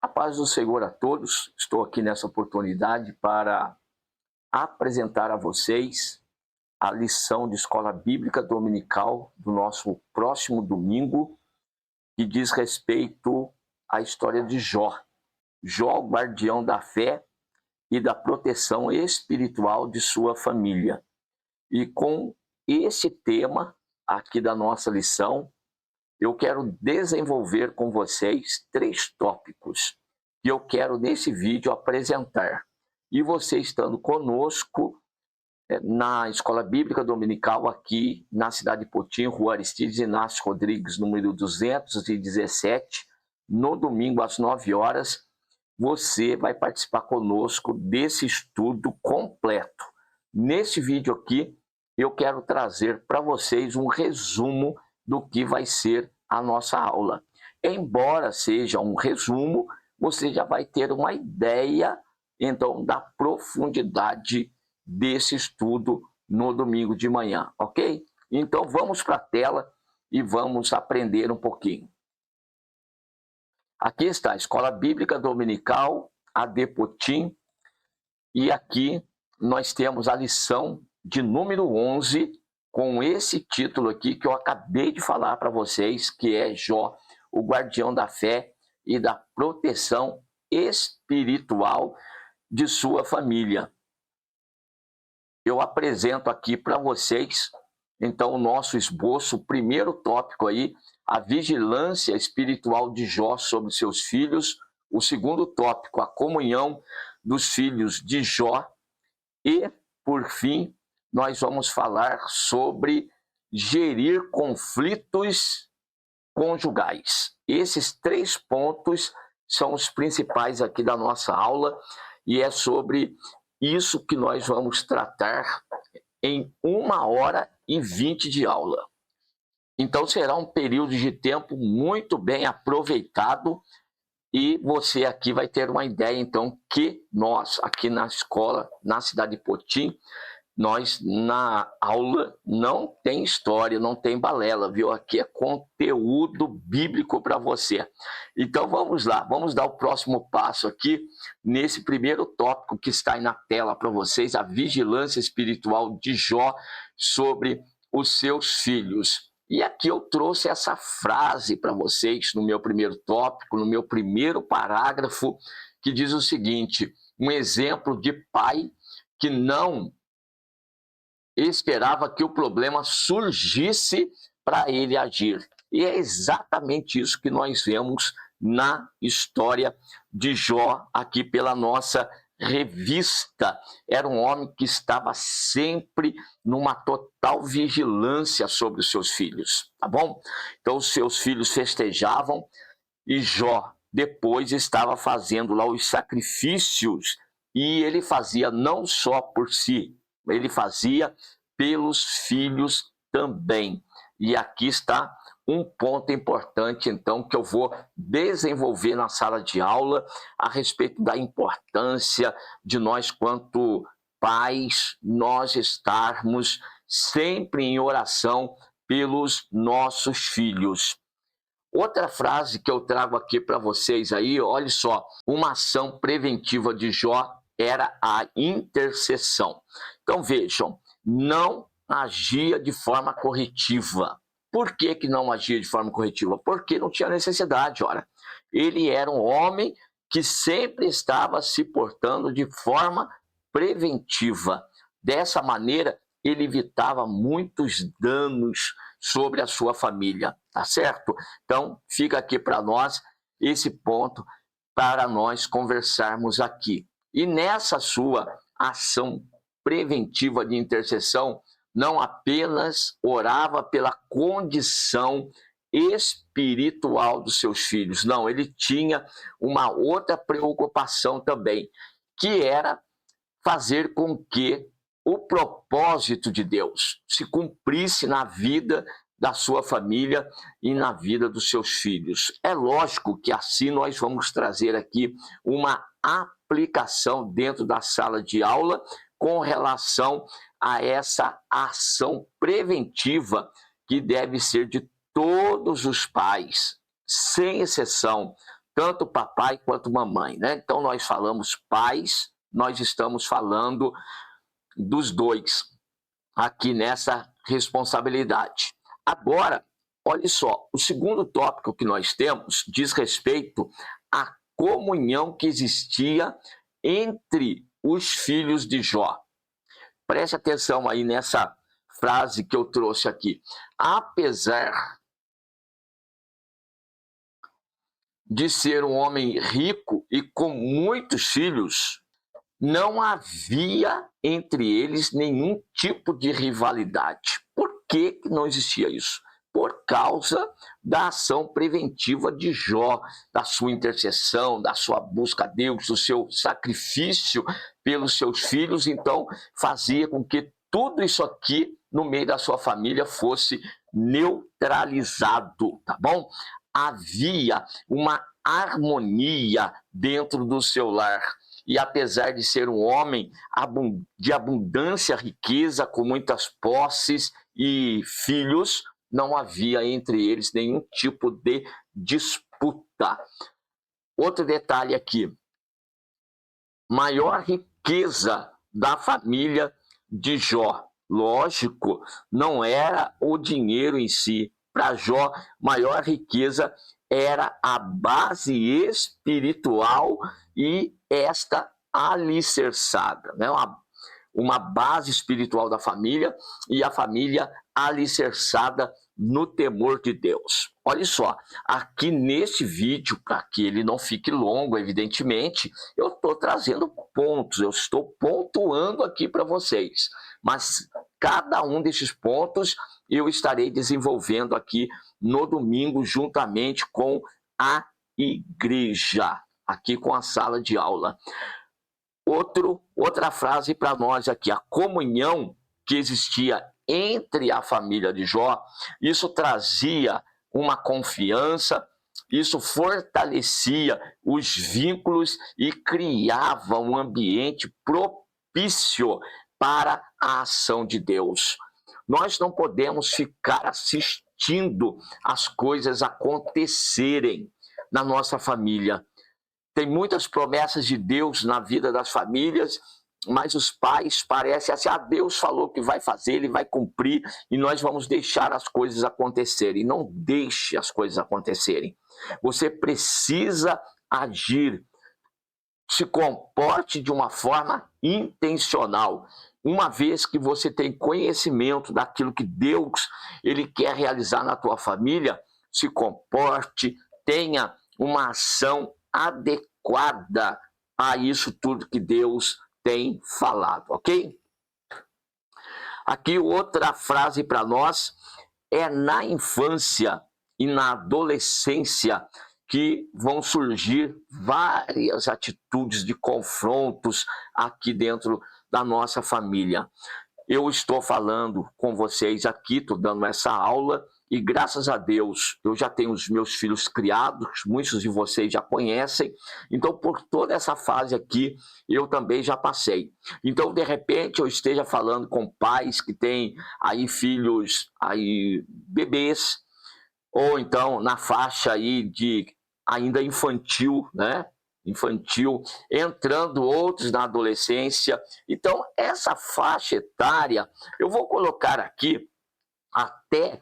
A paz do Senhor a todos. Estou aqui nessa oportunidade para apresentar a vocês a lição de escola bíblica dominical do nosso próximo domingo, que diz respeito à história de Jó. Jó, o guardião da fé e da proteção espiritual de sua família. E com esse tema aqui da nossa lição, eu quero desenvolver com vocês 3 tópicos que eu quero nesse vídeo apresentar. E você estando conosco na Escola Bíblica Dominical aqui na cidade de Potim, Rua Aristides Inácio Rodrigues, número 217, no domingo às 9 horas, você vai participar conosco desse estudo completo. Nesse vídeo aqui, eu quero trazer para vocês um resumo do que vai ser a nossa aula. Embora seja um resumo, você já vai ter uma ideia, então, da profundidade desse estudo no domingo de manhã, ok? Então, vamos para a tela e vamos aprender um pouquinho. Aqui está a Escola Bíblica Dominical, AD Potim, e aqui nós temos a lição de número 11, com esse título aqui que eu acabei de falar para vocês, que é Jó, o guardião da fé e da proteção espiritual de sua família. Eu apresento aqui para vocês, então, o nosso esboço, o primeiro tópico aí, a vigilância espiritual de Jó sobre seus filhos. O segundo tópico, a comunhão dos filhos de Jó. E, por fim, nós vamos falar sobre gerir conflitos conjugais. Esses 3 pontos são os principais aqui da nossa aula e é sobre isso que nós vamos tratar em 1h20 de aula. Então será um período de tempo muito bem aproveitado e você aqui vai ter uma ideia, então, que nós aqui na escola, na cidade de Potim, nós na aula não tem história, não tem balela, viu? Aqui é conteúdo bíblico para você. Então vamos lá, vamos dar o próximo passo aqui nesse primeiro tópico que está aí na tela para vocês, a vigilância espiritual de Jó sobre os seus filhos. E aqui eu trouxe essa frase para vocês no meu primeiro tópico, no meu primeiro parágrafo, que diz o seguinte: um exemplo de pai que não esperava que o problema surgisse para ele agir. E é exatamente isso que nós vemos na história de Jó, aqui pela nossa revista. Era um homem que estava sempre numa total vigilância sobre os seus filhos, tá bom? Então, os seus filhos festejavam e Jó depois estava fazendo lá os sacrifícios, e ele fazia não só por si, ele fazia pelos filhos também. E aqui está um ponto importante, então, que eu vou desenvolver na sala de aula a respeito da importância de nós, quanto pais, nós estarmos sempre em oração pelos nossos filhos. Outra frase que eu trago aqui para vocês aí, olha só, uma ação preventiva de Jó era a intercessão. Então vejam, não agia de forma corretiva. Por que não agia de forma corretiva? Porque não tinha necessidade, ora. Ele era um homem que sempre estava se portando de forma preventiva. Dessa maneira, ele evitava muitos danos sobre a sua família, tá certo? Então, fica aqui para nós esse ponto para nós conversarmos aqui. E nessa sua ação preventiva de intercessão, não apenas orava pela condição espiritual dos seus filhos, não, ele tinha uma outra preocupação também, que era fazer com que o propósito de Deus se cumprisse na vida da sua família e na vida dos seus filhos. É lógico que assim nós vamos trazer aqui uma aplicação dentro da sala de aula com relação a essa ação preventiva que deve ser de todos os pais, sem exceção, tanto papai quanto mamãe, né? Então nós falamos pais, nós estamos falando dos dois aqui nessa responsabilidade. Agora, olha só, o segundo tópico que nós temos diz respeito à comunhão que existia entre os filhos de Jó. Preste atenção aí nessa frase que eu trouxe aqui. Apesar de ser um homem rico e com muitos filhos, não havia entre eles nenhum tipo de rivalidade. Por que não existia isso? Por causa da ação preventiva de Jó, da sua intercessão, da sua busca a Deus, do seu sacrifício pelos seus filhos. Então, fazia com que tudo isso aqui, no meio da sua família, fosse neutralizado, tá bom? Havia uma harmonia dentro do seu lar. E apesar de ser um homem de abundância, riqueza, com muitas posses e filhos, não havia entre eles nenhum tipo de disputa. Outro detalhe aqui, maior riqueza da família de Jó. Lógico, não era o dinheiro em si. Para Jó, maior riqueza era a base espiritual e esta alicerçada, né? Uma base espiritual da família e a família alicerçada no temor de Deus. Olha só, aqui nesse vídeo, para que ele não fique longo, evidentemente, eu estou trazendo pontos, eu estou pontuando aqui para vocês, mas cada um desses pontos eu estarei desenvolvendo aqui no domingo, juntamente com a igreja, aqui com a sala de aula. Outra frase para nós aqui, a comunhão que existia entre a família de Jó, isso trazia uma confiança, isso fortalecia os vínculos e criava um ambiente propício para a ação de Deus. Nós não podemos ficar assistindo as coisas acontecerem na nossa família. Tem muitas promessas de Deus na vida das famílias, mas os pais parecem assim, Deus falou que vai fazer, ele vai cumprir e nós vamos deixar as coisas acontecerem. Não deixe as coisas acontecerem. Você precisa agir, se comporte de uma forma intencional. Uma vez que você tem conhecimento daquilo que Deus ele quer realizar na tua família, se comporte, tenha uma ação adequada a isso tudo que Deus tem falado, ok? Aqui outra frase para nós é na infância e na adolescência que vão surgir várias atitudes de confrontos aqui dentro da nossa família. Eu estou falando com vocês aqui, estou dando essa aula e graças a Deus eu já tenho os meus filhos criados, muitos de vocês já conhecem, então por toda essa fase aqui eu também já passei. Então de repente eu esteja falando com pais que têm aí filhos, aí bebês, ou então na faixa aí de ainda infantil, né? Infantil, entrando outros na adolescência. Então, essa faixa etária, eu vou colocar aqui até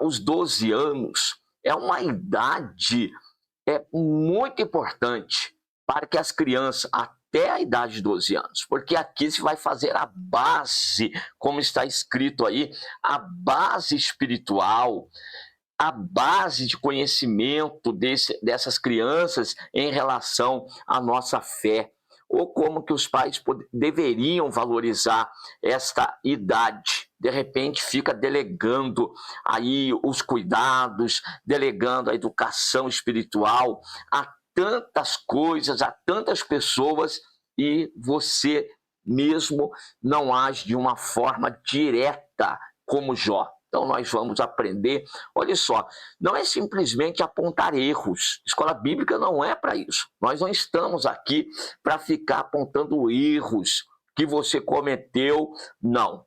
os 12 anos, é uma idade muito importante para que as crianças, até a idade de 12 anos, porque aqui se vai fazer a base, como está escrito aí, a base espiritual, a base de conhecimento dessas crianças em relação à nossa fé, ou como que os pais deveriam valorizar esta idade. De repente fica delegando aí os cuidados, delegando a educação espiritual a tantas coisas, a tantas pessoas, e você mesmo não age de uma forma direta como Jó. Então nós vamos aprender, olha só, não é simplesmente apontar erros. Escola bíblica não é para isso. Nós não estamos aqui para ficar apontando erros que você cometeu, não.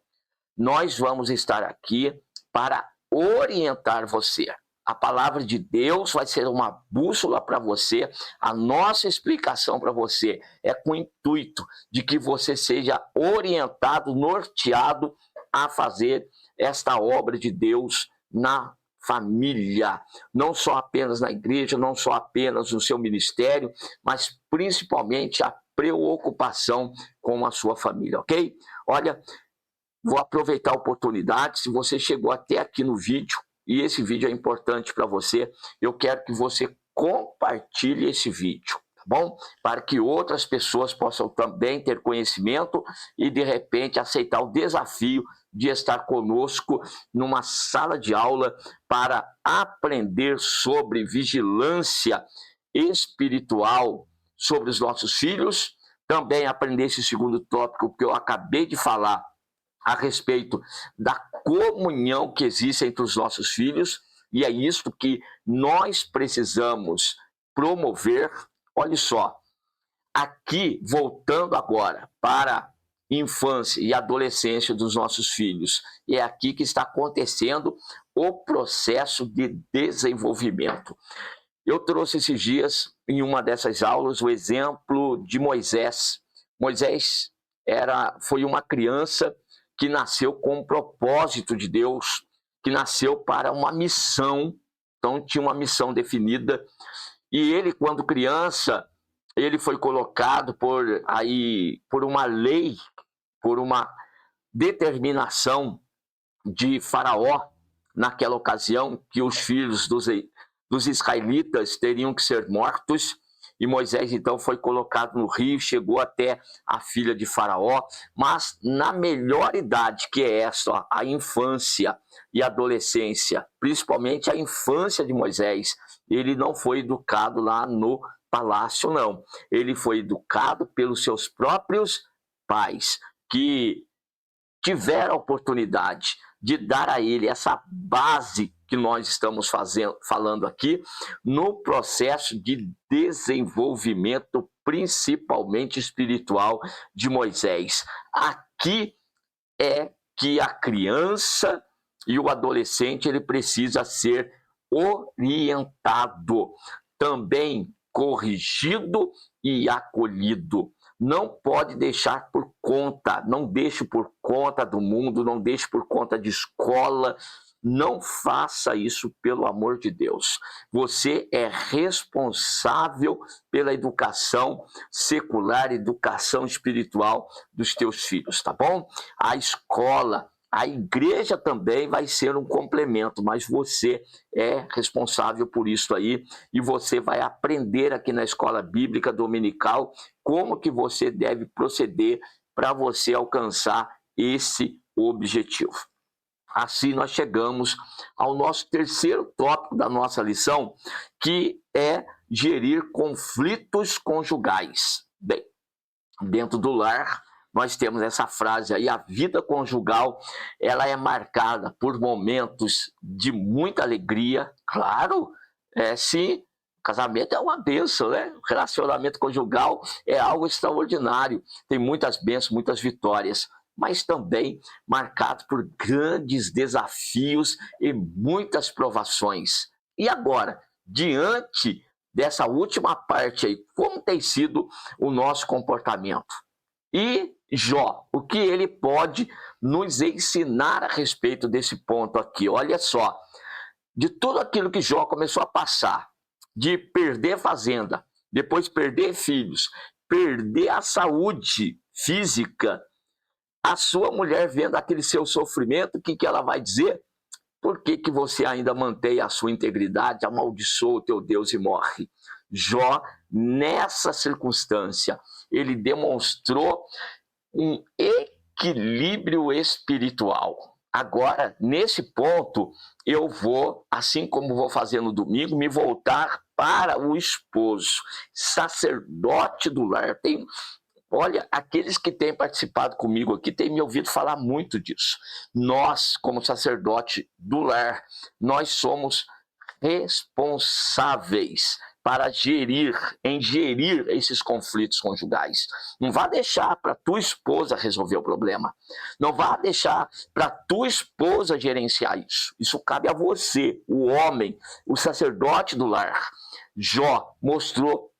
Nós vamos estar aqui para orientar você A palavra de Deus vai ser uma bússola para você. A nossa explicação para você é com o intuito de que você seja orientado, norteado a fazer esta obra de Deus na família. Não só apenas na igreja, não só apenas no seu ministério, mas principalmente a preocupação com a sua família, ok? Olha, vou aproveitar a oportunidade. Se você chegou até aqui no vídeo, e esse vídeo é importante para você, eu quero que você compartilhe esse vídeo, tá bom? Para que outras pessoas possam também ter conhecimento e, de repente, aceitar o desafio de estar conosco numa sala de aula para aprender sobre vigilância espiritual sobre os nossos filhos. Também aprender esse segundo tópico que eu acabei de falar, a respeito da comunhão que existe entre os nossos filhos, e é isso que nós precisamos promover. Olha só, aqui, voltando agora para a infância e adolescência dos nossos filhos, é aqui que está acontecendo o processo de desenvolvimento. Eu trouxe esses dias, em uma dessas aulas, o exemplo de Moisés. Moisés foi uma criança que nasceu com um propósito de Deus, que nasceu para uma missão. Então tinha uma missão definida, e ele, quando criança, ele foi colocado por uma lei, por uma determinação de Faraó, naquela ocasião, que os filhos dos israelitas teriam que ser mortos. E Moisés, então, foi colocado no rio, chegou até a filha de Faraó, mas na melhor idade, que é essa, a infância e a adolescência, principalmente a infância de Moisés, ele não foi educado lá no palácio, não. Ele foi educado pelos seus próprios pais, que tiveram a oportunidade de dar a ele essa base que nós estamos falando aqui, no processo de desenvolvimento, principalmente espiritual, de Moisés. Aqui é que a criança e o adolescente ele precisa ser orientado, também corrigido e acolhido. Não pode deixar por conta, não deixe por conta do mundo, não deixe por conta de escola. Não faça isso, pelo amor de Deus. Você é responsável pela educação secular, educação espiritual dos teus filhos, tá bom? A escola, a igreja também vai ser um complemento, mas você é responsável por isso aí, e você vai aprender aqui na escola bíblica dominical como que você deve proceder para você alcançar esse objetivo. Assim nós chegamos ao nosso terceiro tópico da nossa lição, que é gerir conflitos conjugais. Bem, dentro do lar, nós temos essa frase aí: a vida conjugal, ela é marcada por momentos de muita alegria, claro, sim, o casamento é uma bênção, né? O relacionamento conjugal é algo extraordinário, tem muitas bênçãos, muitas vitórias, mas também marcado por grandes desafios e muitas provações. E agora, diante dessa última parte aí, como tem sido o nosso comportamento? E Jó, o que ele pode nos ensinar a respeito desse ponto aqui? Olha só, de tudo aquilo que Jó começou a passar, de perder fazenda, depois perder filhos, perder a saúde física, a sua mulher, vendo aquele seu sofrimento, o que ela vai dizer? Por que você ainda mantém a sua integridade? Amaldiçoa o teu Deus e morre. Jó, nessa circunstância, ele demonstrou um equilíbrio espiritual. Agora, nesse ponto, eu vou, assim como vou fazer no domingo, me voltar para o esposo, sacerdote do lar. Olha, aqueles que têm participado comigo aqui têm me ouvido falar muito disso. Nós, como sacerdote do lar, nós somos responsáveis para gerir esses conflitos conjugais. Não vá deixar para tua esposa resolver o problema. Não vá deixar para tua esposa gerenciar isso. Isso cabe a você, o homem, o sacerdote do lar. Jó mostrou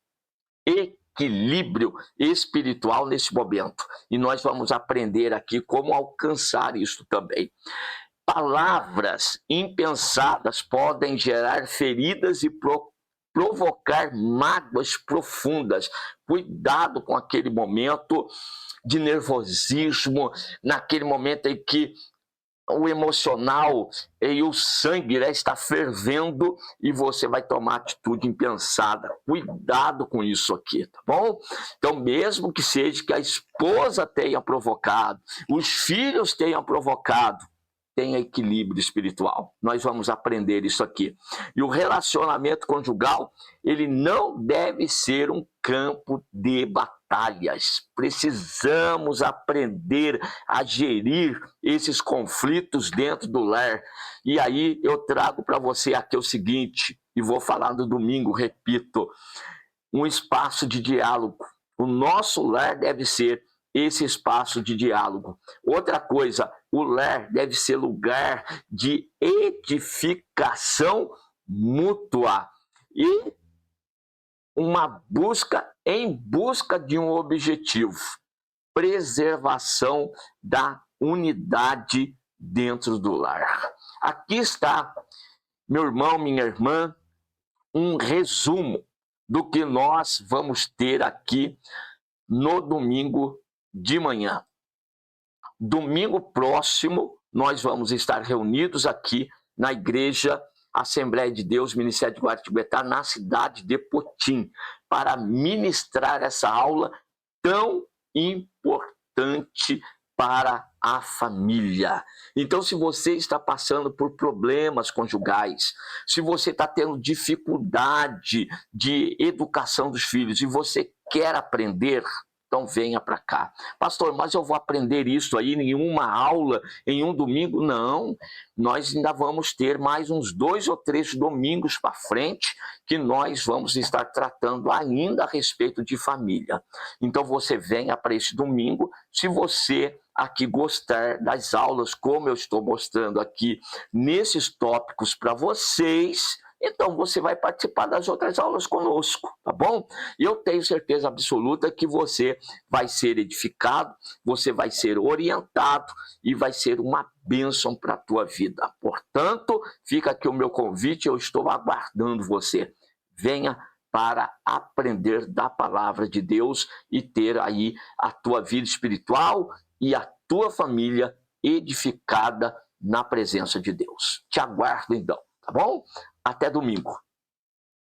equilíbrio espiritual nesse momento. E nós vamos aprender aqui como alcançar isso também. Palavras impensadas podem gerar feridas e provocar mágoas profundas. Cuidado com aquele momento de nervosismo, naquele momento em que o emocional e o sangue está fervendo e você vai tomar atitude impensada. Cuidado com isso aqui, tá bom? Então, mesmo que seja que a esposa tenha provocado, os filhos tenham provocado, tenha equilíbrio espiritual. Nós vamos aprender isso aqui. E o relacionamento conjugal, ele não deve ser um campo de batalhas. Precisamos aprender a gerir esses conflitos dentro do lar. E aí eu trago para você aqui o seguinte, e vou falar no domingo, repito, um espaço de diálogo. O nosso lar deve ser esse espaço de diálogo. Outra coisa, o lar deve ser lugar de edificação mútua e uma busca em busca de um objetivo, preservação da unidade dentro do lar. Aqui está, meu irmão, minha irmã, um resumo do que nós vamos ter aqui no domingo de manhã. Domingo próximo, nós vamos estar reunidos aqui na Igreja Assembleia de Deus, Ministério de Guaratinguetá, na cidade de Potim, para ministrar essa aula tão importante para a família. Então, se você está passando por problemas conjugais, se você está tendo dificuldade de educação dos filhos e você quer aprender, então venha para cá. Pastor, mas eu vou aprender isso aí em uma aula, em um domingo? Não, nós ainda vamos ter mais uns 2 ou 3 domingos para frente que nós vamos estar tratando ainda a respeito de família. Então você venha para esse domingo, se você aqui gostar das aulas, como eu estou mostrando aqui nesses tópicos para vocês, então você vai participar das outras aulas conosco, tá bom? E eu tenho certeza absoluta que você vai ser edificado, você vai ser orientado e vai ser uma bênção para a tua vida. Portanto, fica aqui o meu convite, eu estou aguardando você. Venha para aprender da palavra de Deus e ter aí a tua vida espiritual e a tua família edificada na presença de Deus. Te aguardo então, tá bom? Até domingo.